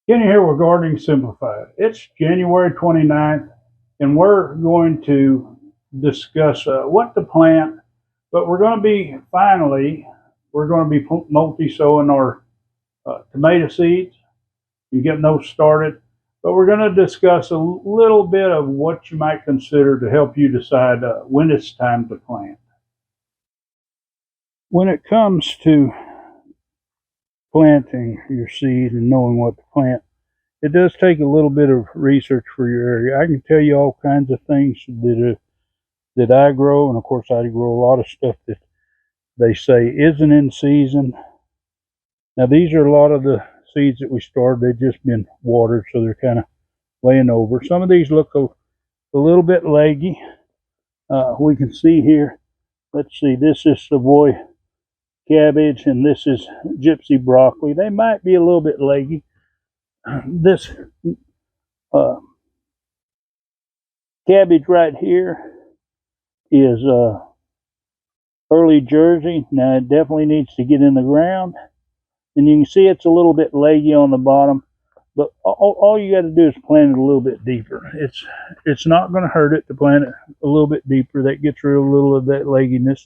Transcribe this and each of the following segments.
Kenny here with Gardening Simplified. It's January 29th, and we're going to discuss what to plant, but we're going to be multi-sowing our tomato seeds and getting those started. But we're going to discuss a little bit of what you might consider to help you decide when it's time to plant. When it comes to planting your seed and knowing what to plant, it does take a little bit of research for your area. I can tell you all kinds of things that I grow, and of course I grow a lot of stuff that they say isn't in season. Now these are a lot of the seeds that we started. They've just been watered, so they're kind of laying over. Some of these look a little bit leggy. We can see here, let's see, this is Savoy cabbage and this is gypsy broccoli. They might be a little bit leggy. This cabbage right here is early Jersey. Now it definitely needs to get in the ground, and you can see it's a little bit leggy on the bottom, but all you got to do is plant it a little bit deeper. It's not going to hurt it to plant it a little bit deeper. That gets rid of a little of that legginess,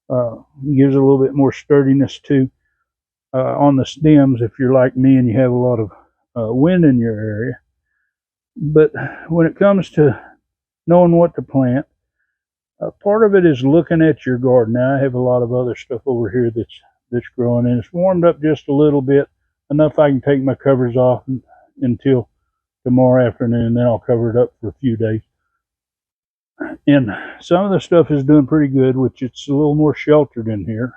gives it a little bit more sturdiness too on the stems if you're like me and you have a lot of wind in your area. But when it comes to knowing what to plant, part of it is looking at your garden. Now I have a lot of other stuff over here that's growing, and it's warmed up just a little bit, enough I can take my covers off until tomorrow afternoon, then I'll cover it up for a few days. And some of the stuff is doing pretty good, which it's a little more sheltered in here,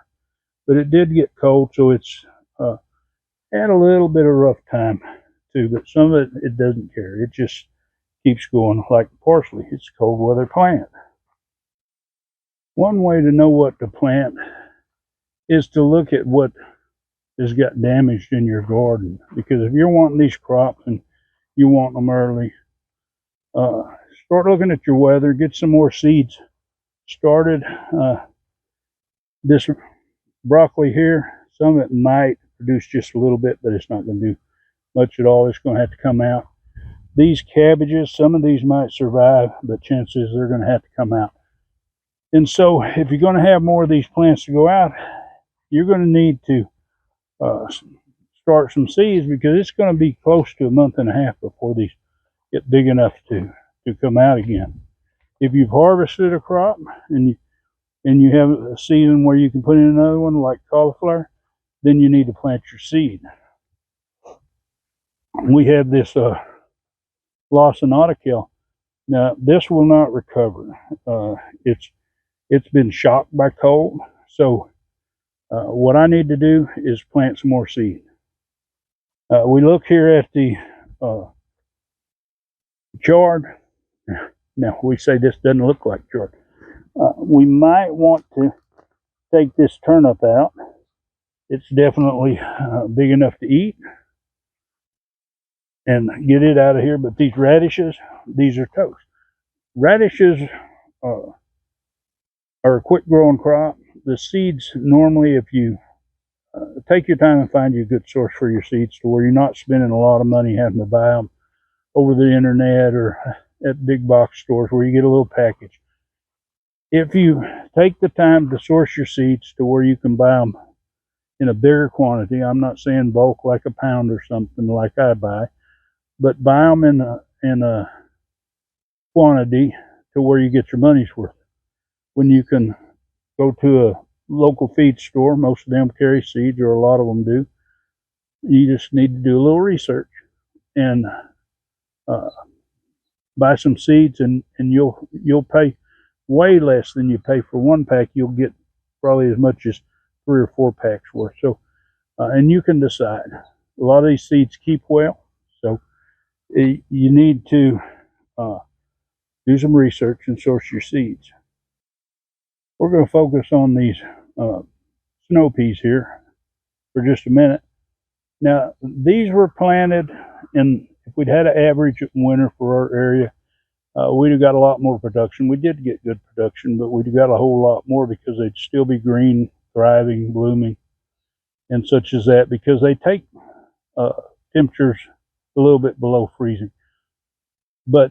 but it did get cold, so it's had a little bit of rough time too, but some of it doesn't care. It just keeps going. Like parsley, it's a cold weather plant. One way to know what to plant is to look at what has got damaged in your garden, because if you're wanting these crops and you want them early, start looking at your weather, get some more seeds started. This broccoli here, some of it might produce just a little bit, but it's not going to do much at all. It's going to have to come out. These cabbages, some of these might survive, but chances they're going to have to come out. And so if you're going to have more of these plants to go out, you're going to need to start some seeds, because it's going to be close to a month and a half before these get big enough to come out again. If you've harvested a crop and you have a season where you can put in another one, like cauliflower, then you need to plant your seed. We have this Lawsonota kale. Now this will not recover. It's been shocked by cold, so what I need to do is plant some more seed. We look here at the chard. Now we say this doesn't look like chard. We might want to take this turnip out. It's definitely big enough to eat, and get it out of here. But these radishes, these are toast. Radishes are a quick growing crop. The seeds, normally if you take your time and find you a good source for your seeds to where you're not spending a lot of money having to buy them over the internet or at big box stores where you get a little package. If you take the time to source your seeds to where you can buy them in a bigger quantity, I'm not saying bulk like a pound or something like I buy, but buy them in a quantity to where you get your money's worth. When you can go to a local feed store, most of them carry seeds, or a lot of them do. You just need to do a little research and buy some seeds, and you'll pay way less than you pay for one pack. You'll get probably as much as 3 or 4 packs worth. So, and you can decide. A lot of these seeds keep well, so you need to do some research and source your seeds. We're going to focus on these snow peas here for just a minute. Now, these were planted, and if we'd had an average winter for our area, we'd have got a lot more production. We did get good production, but we'd have got a whole lot more because they'd still be green, thriving, blooming, and such as that, because they take temperatures a little bit below freezing. But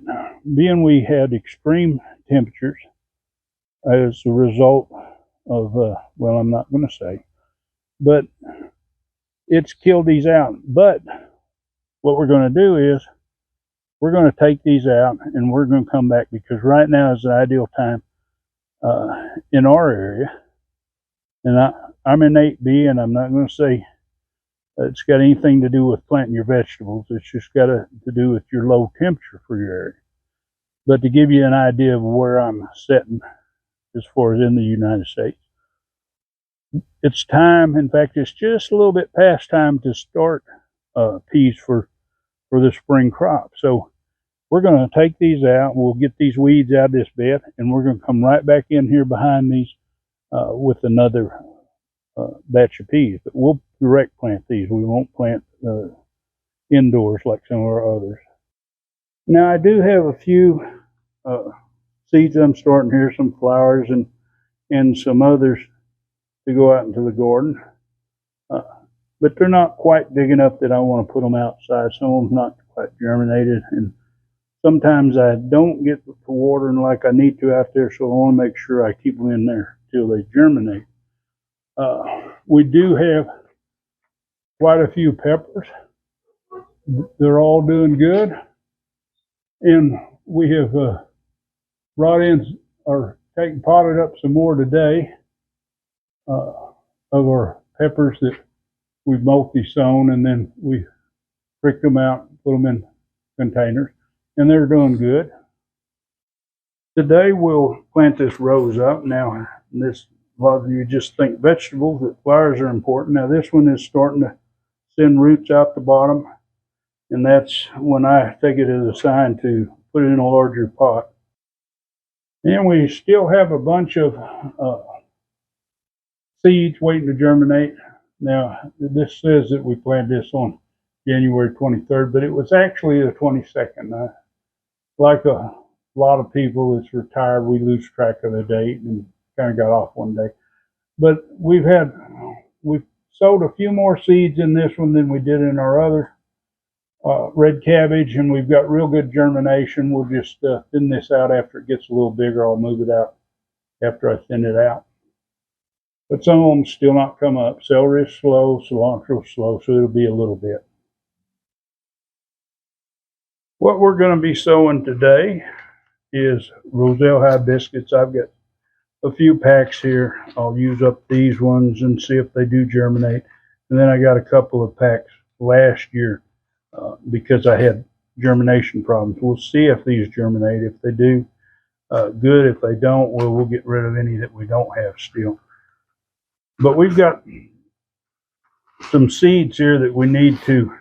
being we had extreme temperatures as a result of, well, I'm not going to say, but it's killed these out. But what we're going to do is we're going to take these out and we're going to come back, because right now is the ideal time in our area. And I'm in 8B, and I'm not going to say it's got anything to do with planting your vegetables. It's just got to do with your low temperature for your area. But to give you an idea of where I'm sitting as far as in the United States, it's time. In fact, it's just a little bit past time to start peas for the spring crop. So we're going to take these out. We'll get these weeds out of this bed, and we're going to come right back in here behind these with another batch of peas. But we'll direct plant these. We won't plant indoors like some of our others. Now I do have a few seeds I'm starting here, some flowers and some others to go out into the garden. But they're not quite big enough that I want to put them outside. Some of them not quite germinated, and sometimes I don't get to watering like I need to out there, so I want to make sure I keep them in there till they germinate. We do have quite a few peppers. They're all doing good, and we have brought in or potted up some more today of our peppers that we've multi-sown, and then we pricked them out and put them in containers, and they're doing good. Today we'll plant this rose up. Now, this, a lot of you just think vegetables, but flowers are important. Now this one is starting to send roots out the bottom, and that's when I take it as a sign to put it in a larger pot. And we still have a bunch of seeds waiting to germinate. Now, this says that we planted this on January 23rd, but it was actually the 22nd. Like a lot of people that's retired, we lose track of the date and kind of got off one day. But we've sowed a few more seeds in this one than we did in our other red cabbage, and we've got real good germination. We'll just thin this out after it gets a little bigger. I'll move it out after I thin it out. But some of them still not come up. Celery is slow, cilantro is slow, so it'll be a little bit. What we're going to be sowing today is Roselle hibiscus. I've got a few packs here. I'll use up these ones and see if they do germinate. And then I got a couple of packs last year because I had germination problems. We'll see if these germinate. If they do, good. If they don't, we'll get rid of any that we don't have still. But we've got some seeds here that we need to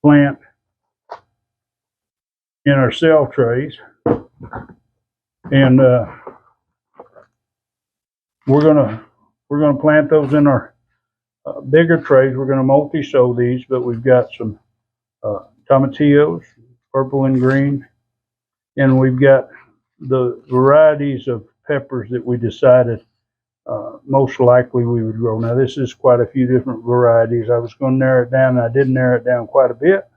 plant in our cell trays, and we're gonna plant those in our bigger trays. We're gonna multi-sow these, but we've got some tomatillos, purple and green, and we've got the varieties of peppers that we decided most likely we would grow. Now this is quite a few different varieties. I was going to narrow it down, and I did narrow it down quite a bit,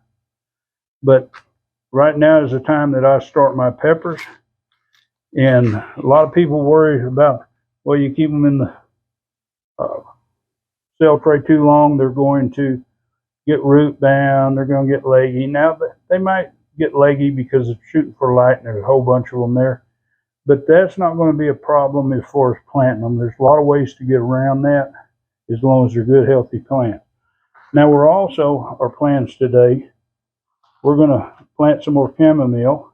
but right now is the time that I start my peppers. And a lot of people worry about, well, you keep them in the cell tray too long, they're going to get root bound, they're going to get leggy. Now they might get leggy because it's shooting for light and there's a whole bunch of them there, but that's not going to be a problem as far as planting them. There's a lot of ways to get around that as long as they're good, healthy plants. Now we're also, our plans today, we're going to plant some more chamomile,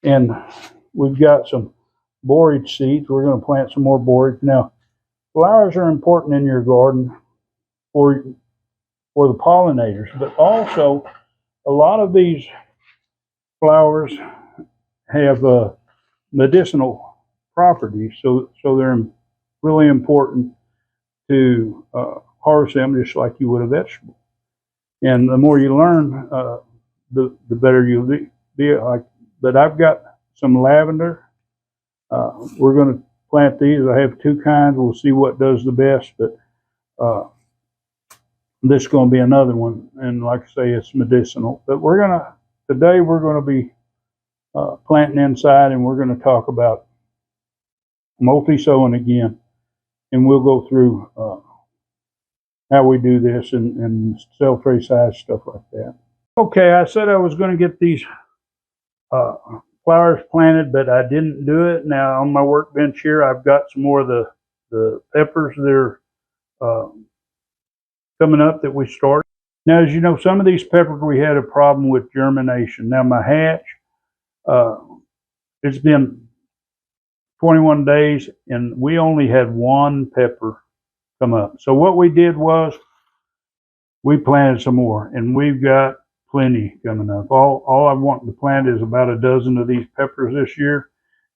and we've got some borage seeds. We're going to plant some more borage. Now, flowers are important in your garden for the pollinators, but also a lot of these flowers have medicinal properties, so they're really important to harvest them just like you would a vegetable. And the more you learn, the better you'll be. But I've got some lavender. We're going to plant these. I have two kinds. We'll see what does the best. But this is going to be another one, and like I say, it's medicinal. But today we're going to be planting inside, and we're going to talk about multi-sowing again, and we'll go through how we do this and cell tray size, stuff like that. Okay, I said I was going to get these flowers planted, but I didn't do it. Now on my workbench here, I've got some more of the peppers that are coming up that we started. Now, as you know, some of these peppers we had a problem with germination. Now my hatch, it's been 21 days and we only had one pepper come up. So what we did was we planted some more, and we've got plenty coming up. All I want to plant is about a dozen of these peppers this year,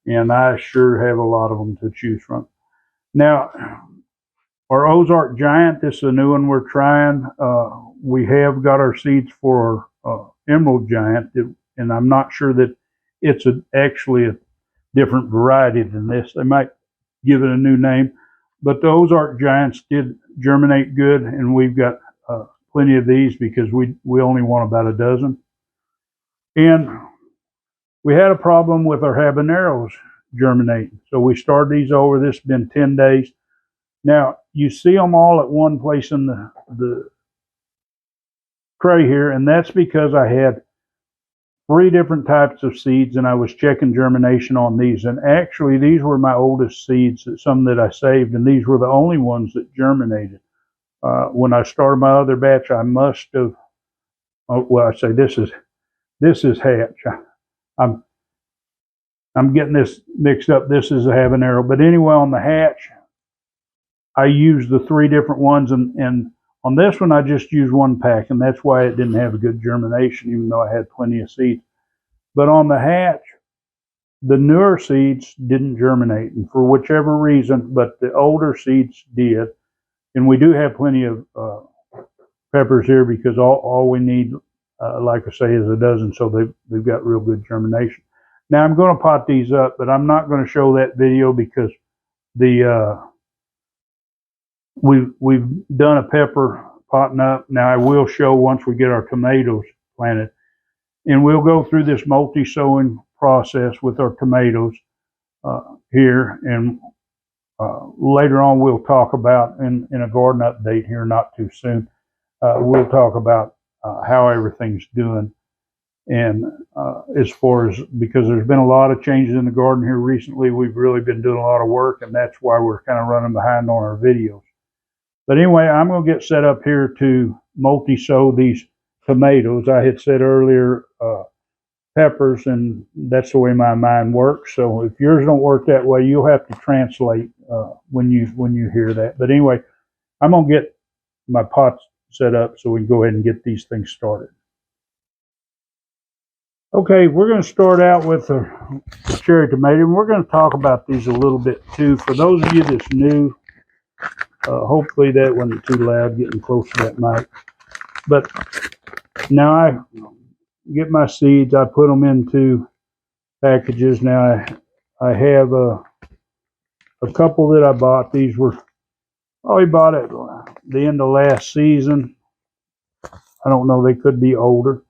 and I sure have a lot of them to choose from. Now, our Ozark Giant, this is a new one we're trying. We have got our seeds for Emerald Giant, and I'm not sure that it's actually a different variety than this. They might give it a new name, but the Ozark Giants did germinate good, and we've got plenty of these because we only want about a dozen. And we had a problem with our habaneros germinating, so we started these over. This has been 10 days. Now, you see them all at one place in the tray here, and that's because I had 3 different types of seeds, and I was checking germination on these. And actually, these were my oldest seeds, some that I saved, and these were the only ones that germinated. When I started my other batch, I must have. Well, I say this is hatch. I'm getting this mixed up. This is a habanero, but anyway, on the hatch, I used the 3 different ones, and on this one, I just used 1 pack, and that's why it didn't have a good germination, even though I had plenty of seeds. But on the hatch, the newer seeds didn't germinate, and for whichever reason, but the older seeds did. And we do have plenty of peppers here because all we need, like I say, is a dozen, so they've got real good germination. Now I'm going to pot these up, but I'm not going to show that video because we've done a pepper potting up. Now I will show once we get our tomatoes planted, and we'll go through this multi-sowing process with our tomatoes here, and later on we'll talk about in a garden update here not too soon. We'll talk about how everything's doing, and as far as, because there's been a lot of changes in the garden here recently, we've really been doing a lot of work, and that's why we're kind of running behind on our videos. But anyway, I'm going to get set up here to multi-sow these tomatoes. I had said earlier peppers, and that's the way my mind works. So if yours don't work that way, you'll have to translate when you hear that. But anyway, I'm going to get my pots set up so we can go ahead and get these things started. Okay, we're going to start out with the cherry tomato, and we're going to talk about these a little bit too. For those of you that's new, hopefully that wasn't too loud getting close to that mic. But now I get my seeds, I put them into packages. Now I have a couple that I bought. These were probably bought at the end of last season. I don't know, they could be older.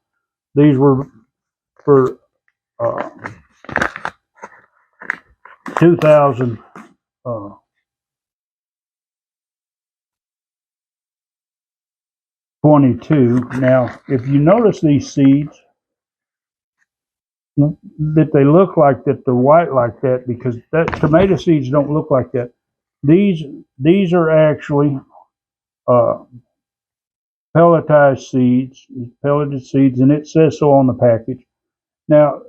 These were for 2022. Now, if you notice these seeds, that they look like that, they're white like that, because that tomato seeds don't look like that. These are actually pelletized seeds, pelleted seeds, and it says so on the package. Now,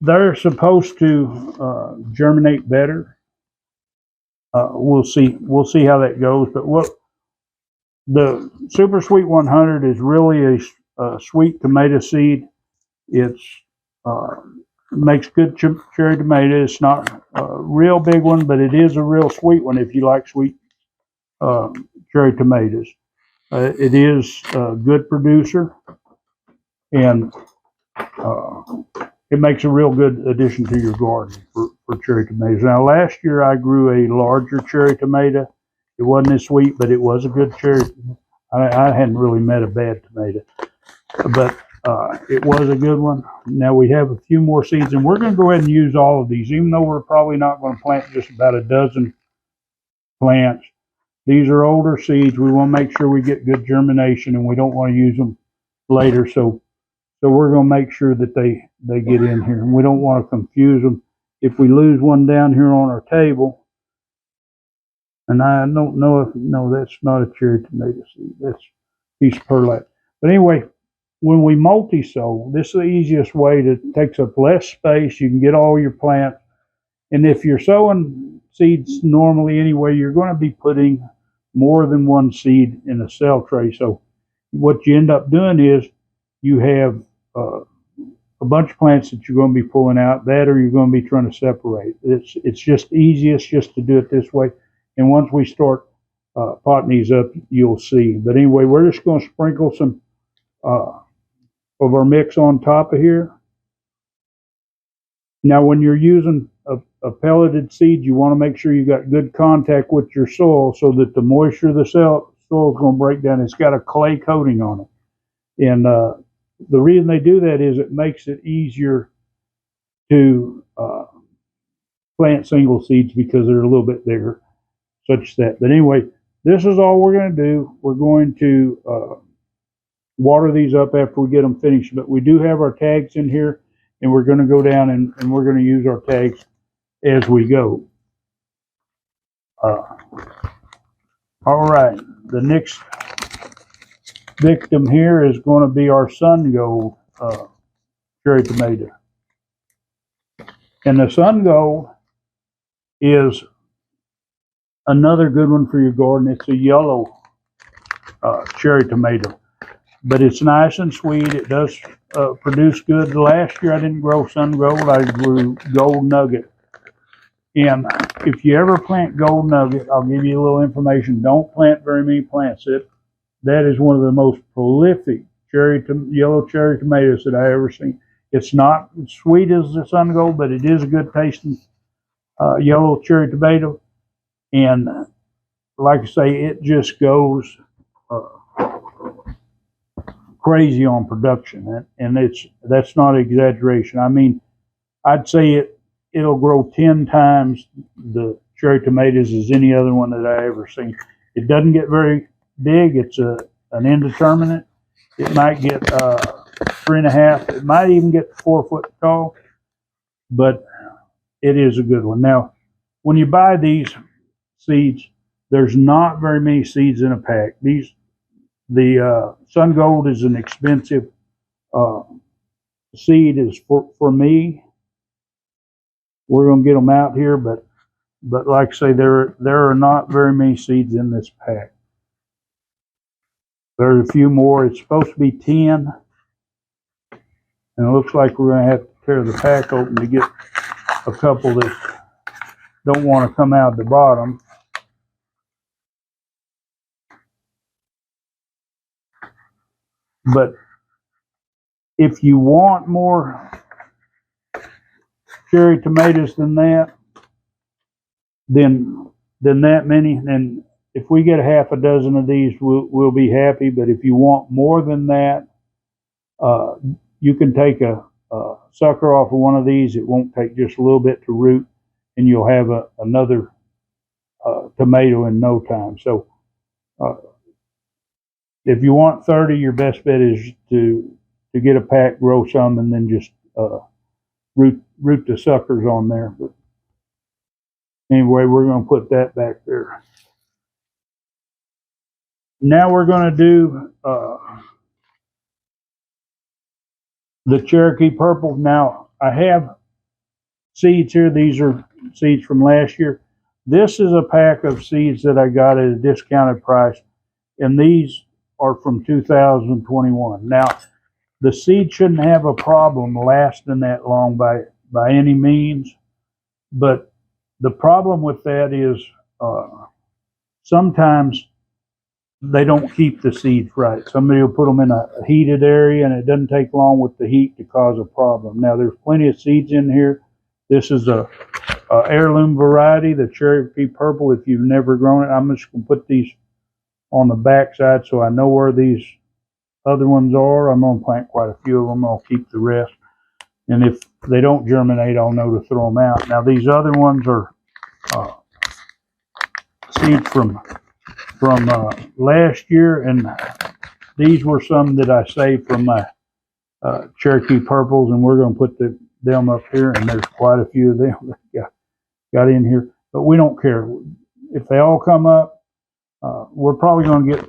they're supposed to germinate better. We'll see how that goes. But what the Super Sweet 100 is really a sweet tomato seed. It's makes good cherry tomato. It's not a real big one, but it is a real sweet one if you like sweet cherry tomatoes. It is a good producer, and it makes a real good addition to your garden for cherry tomatoes. Now, last year I grew a larger cherry tomato. It wasn't as sweet, but it was a good cherry. I hadn't really met a bad tomato, but it was a good one. Now we have a few more seeds, and we're going to go ahead and use all of these, even though we're probably not going to plant just about a dozen plants. These are older seeds. We want to make sure we get good germination, and we don't want to use them later. So we're going to make sure that they get in here, and we don't want to confuse them. If we lose one down here on our table, and I don't know if, no, that's not a cherry tomato seed. That's piece of perlite. But anyway, when we multi-sow, this is the easiest way to takes up less space. You can get all your plants. And if you're sowing seeds normally anyway, you're going to be putting more than one seed in a cell tray. So what you end up doing is you have a bunch of plants that you're going to be pulling out, that or you're going to be trying to separate. It's just easiest just to do it this way. And once we start potting these up, you'll see. But anyway, we're just going to sprinkle some of our mix on top of here. Now, when you're using a pelleted seed, you want to make sure you got good contact with your soil so that the moisture of the soil is going to break down. It's got a clay coating on it. And the reason they do that is it makes it easier to plant single seeds because they're a little bit bigger, such that. But anyway, this is all we're going to do. We're going to water these up after we get them finished. But we do have our tags in here, and we're going to go down and we're going to use our tags as we go. All right, the next victim here is going to be our Sun Gold cherry tomato. And the Sun Gold is another good one for your garden. It's a yellow cherry tomato, but it's nice and sweet. It does produce good. Last year I didn't grow Sun Gold, I grew Gold Nugget. And if you ever plant Gold Nugget, I'll give you a little information. Don't plant very many plants. That is one of the most prolific yellow cherry tomatoes that I ever seen. It's not as sweet as the Sun Gold, but it is a good tasting yellow cherry tomato. And like I say, it just goes crazy on production, and that's not exaggeration. I mean, I'd say it'll grow 10 times the cherry tomatoes as any other one that I ever seen. It doesn't get very big. It's an indeterminate. It might get 3.5. It might even get 4 foot tall, but it is a good one. Now, when you buy these seeds, there's not very many seeds in a pack. The Sun Gold is an expensive seed. Is for me. We're going to get them out here, but like I say, there are not very many seeds in this pack. There's a few more. It's supposed to be 10, and it looks like we're going to have to tear the pack open to get a couple that don't want to come out the bottom. But if you want more cherry tomatoes than that, then that many, and if we get a half a dozen of these, we'll be happy. But if you want more than that, you can take a sucker off of one of these. It won't take just a little bit to root, and you'll have another tomato in no time. So if you want 30, your best bet is to get a pack, grow some, and then just root the suckers on there. But anyway, we're going to put that back there. Now we're going to do the Cherokee Purple. Now I have seeds here. These are seeds from last year. This is a pack of seeds that I got at a discounted price, and these are from 2021. Now, the seed shouldn't have a problem lasting that long by any means, but the problem with that is sometimes they don't keep the seeds right. Somebody will put them in a heated area, and it doesn't take long with the heat to cause a problem. Now, there's plenty of seeds in here. This is a heirloom variety, the Cherokee Purple. If you've never grown it, I'm just going to put these on the back side, so I know where these other ones are. I'm going to plant quite a few of them. I'll keep the rest. And if they don't germinate, I'll know to throw them out. Now, these other ones are seeds from last year, and these were some that I saved from my Cherokee purples, and we're going to put them up here, and there's quite a few of them that got in here. But we don't care. If they all come up, we're probably going to get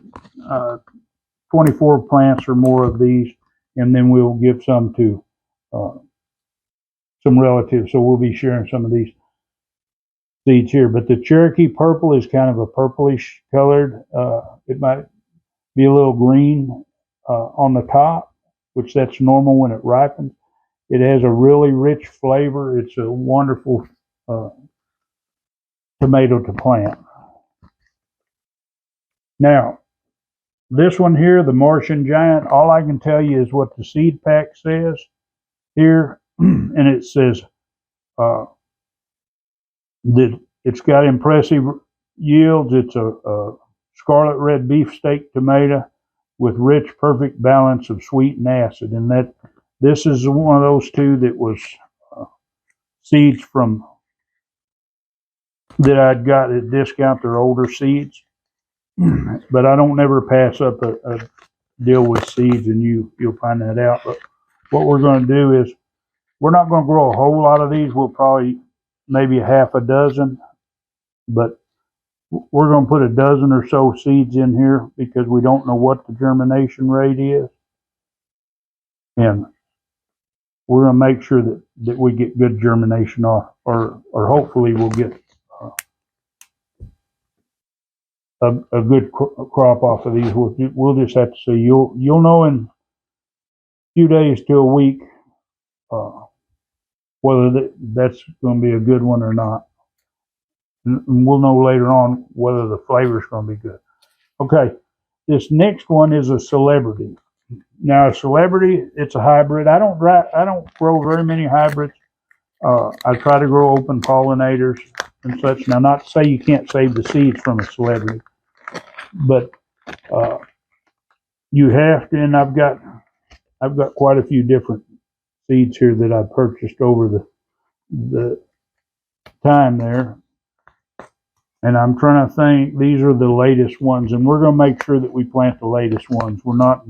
24 plants or more of these, and then we'll give some to some relatives. So we'll be sharing some of these seeds here. But the Cherokee purple is kind of a purplish colored. It might be a little green on the top, which that's normal when it ripens. It has a really rich flavor. It's a wonderful tomato to plant. Now, this one here, the Martian Giant, all I can tell you is what the seed pack says here, and it says that it's got impressive yields. It's a scarlet red beefsteak tomato with rich, perfect balance of sweet and acid. And that this is one of those two that was seeds from that I'd got at discount. They're older seeds, but I don't never pass up a deal with seeds, and you'll find that out. But what we're going to do is we're not going to grow a whole lot of these. We'll probably maybe half a dozen, but we're going to put a dozen or so seeds in here because we don't know what the germination rate is, and we're going to make sure that we get good germination off, or hopefully we'll get a good crop off of these. We'll just have to see. You'll know in a few days to a week whether that's going to be a good one or not. And we'll know later on whether the flavor is going to be good. Okay, this next one is a celebrity. Now, a celebrity, it's a hybrid. I don't grow very many hybrids. I try to grow open pollinators and such. Now, not to say you can't save the seeds from a celebrity, but you have to. And I've got quite a few different seeds here that I purchased over the time there. And I'm trying to think, these are the latest ones, and we're going to make sure that we plant the latest ones. We're not,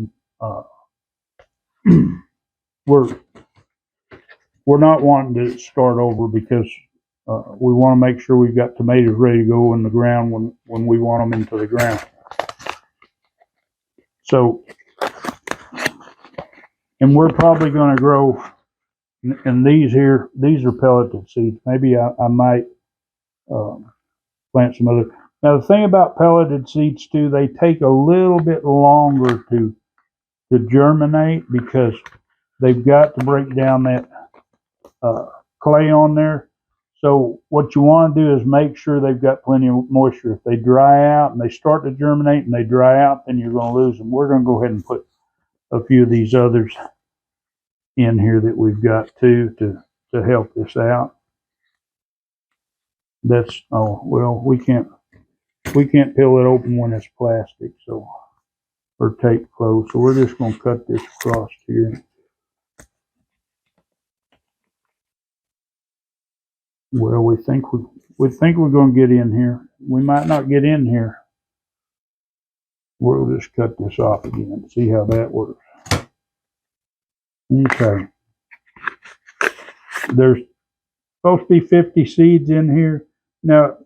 we're not wanting to start over because we want to make sure we've got tomatoes ready to go in the ground when we want them into the ground. So, and we're probably going to grow, and these are pelleted seeds. Maybe I might plant some other. Now, the thing about pelleted seeds too, they take a little bit longer to germinate because they've got to break down that clay on there. So what you want to do is make sure they've got plenty of moisture. If they dry out and they start to germinate and they dry out, then you're going to lose them. We're going to go ahead and put a few of these others in here that we've got too to help this out. That's, oh, well, we can't peel it open when it's plastic, so, or tape closed. So we're just going to cut this across here. Well, we think we're going to get in here. We might not get in here. We'll just cut this off again. See how that works. Okay. There's supposed to be 50 seeds in here. Now,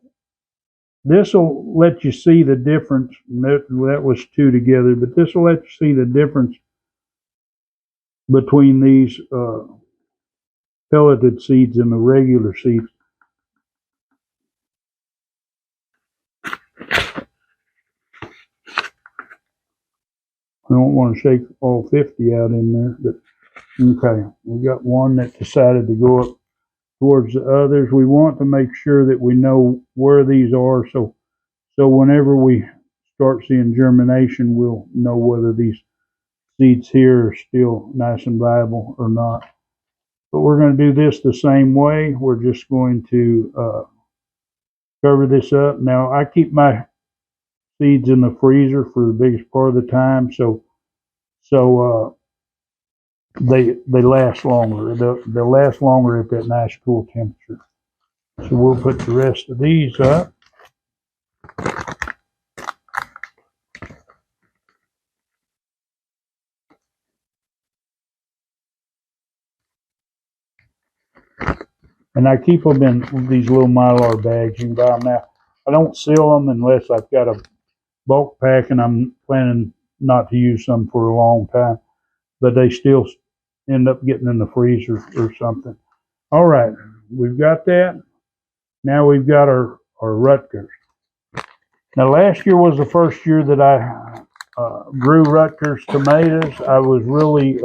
this will let you see the difference. That was 2 together, but this will let you see the difference between these pelleted seeds and the regular seeds. I don't want to shake all 50 out in there, but okay, we got one that decided to go up towards the others. We want to make sure that we know where these are, so whenever we start seeing germination, we'll know whether these seeds here are still nice and viable or not. But we're going to do this the same way. We're just going to cover this up. Now, I keep my seeds in the freezer for the biggest part of the time, so they last longer. They'll last longer at that nice cool temperature. So we'll put the rest of these up. And I keep them in these little Mylar bags. You can buy them now. I don't seal them unless I've got a bulk pack and I'm planning not to use some for a long time. But they still end up getting in the freezer or something. All right, we've got that. Now we've got our Rutgers. Now last year was the first year that I grew Rutgers tomatoes. I was really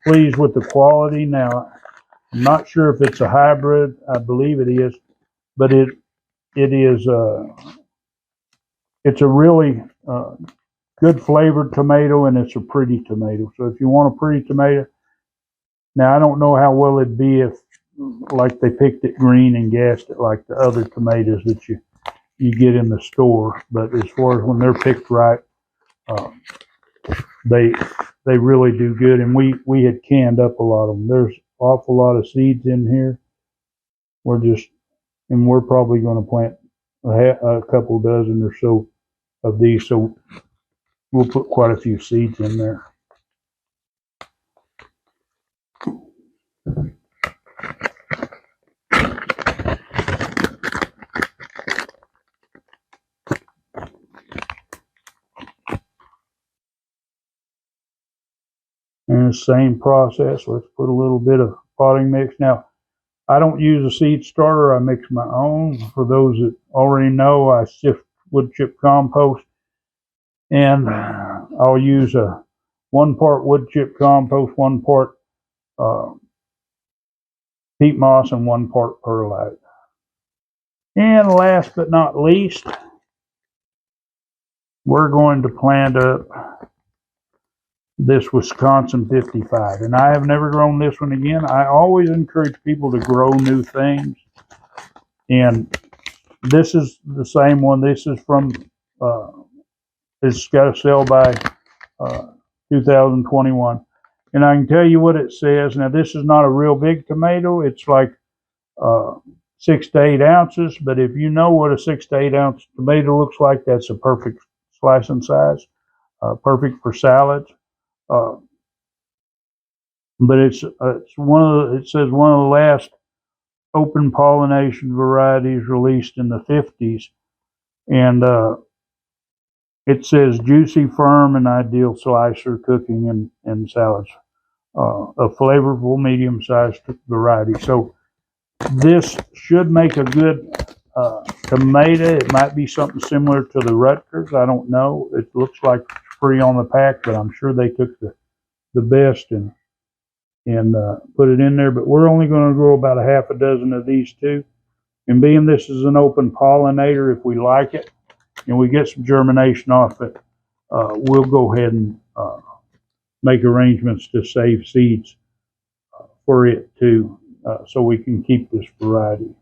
pleased with the quality. Now, I'm not sure if it's a hybrid. I believe it is, but it is it's a really good flavored tomato, and it's a pretty tomato. So if you want a pretty tomato, now I don't know how well it'd be if like they picked it green and gassed it like the other tomatoes that you get in the store. But as far as when they're picked right, they really do good. And we had canned up a lot of them. There's an awful lot of seeds in here. We're probably going to plant a couple dozen or so of these. So we'll put quite a few seeds in there. And the same process. Let's put a little bit of potting mix. Now, I don't use a seed starter. I mix my own. For those that already know, I sift wood chip compost, and I'll use a 1 part wood chip compost, 1 part peat moss, and 1 part perlite. And last but not least, we're going to plant up this Wisconsin 55. And I have never grown this one again. I always encourage people to grow new things. And this is the same one. This is from, it's got a sell by 2021. And I can tell you what it says. Now, this is not a real big tomato. It's like 6 to 8 ounces. But if you know what a 6 to 8 ounce tomato looks like, that's a perfect slicing size, perfect for salads. But it's one of the, it says one of the last open pollination varieties released in the 50s, and it says juicy, firm, and ideal slicer, cooking, and salads. A flavorful, medium-sized variety. So this should make a good tomato. It might be something similar to the Rutgers. I don't know. It looks like it's free on the pack, but I'm sure they took the best and put it in there. But we're only going to grow about a half a dozen of these too. And being this is an open pollinator, if we like it and we get some germination off it, we'll go ahead and make arrangements to save seeds for it too, so we can keep this variety.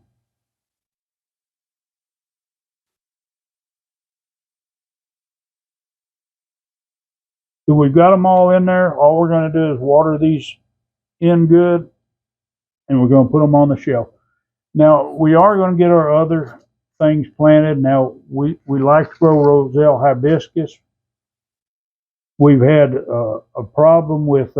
So we've got them all in there. All we're going to do is water these in good, and we're going to put them on the shelf. Now, we are going to get our other things planted. Now, we like to grow Roselle hibiscus. We've had a problem with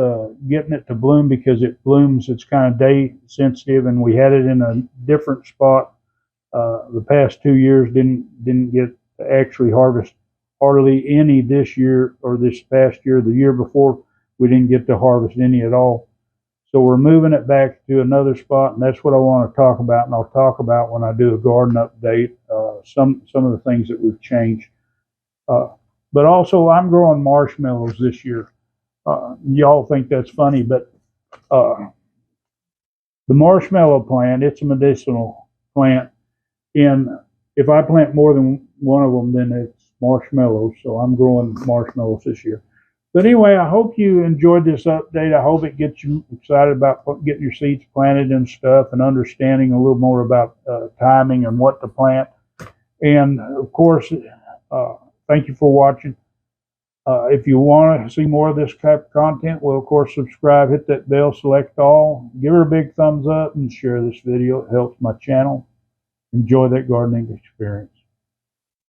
getting it to bloom because it blooms, it's kind of day sensitive, and we had it in a different spot the past 2 years. Didn't get to actually harvest hardly any this year or this past year. The year before, we didn't get to harvest any at all. So we're moving it back to another spot, and that's what I want to talk about. And I'll talk about when I do a garden update, some of the things that we've changed. But also, I'm growing marshmallows this year. Y'all think that's funny, but the marshmallow plant, it's a medicinal plant. And if I plant more than one of them, then it's marshmallows. So I'm growing marshmallows this year. But anyway, I hope you enjoyed this update. I hope it gets you excited about getting your seeds planted and stuff, and understanding a little more about timing and what to plant. And of course, thank you for watching. If you want to see more of this type of content, well, of course, subscribe, hit that bell, select all, give her a big thumbs up, and share this video. It helps my channel. Enjoy that gardening experience.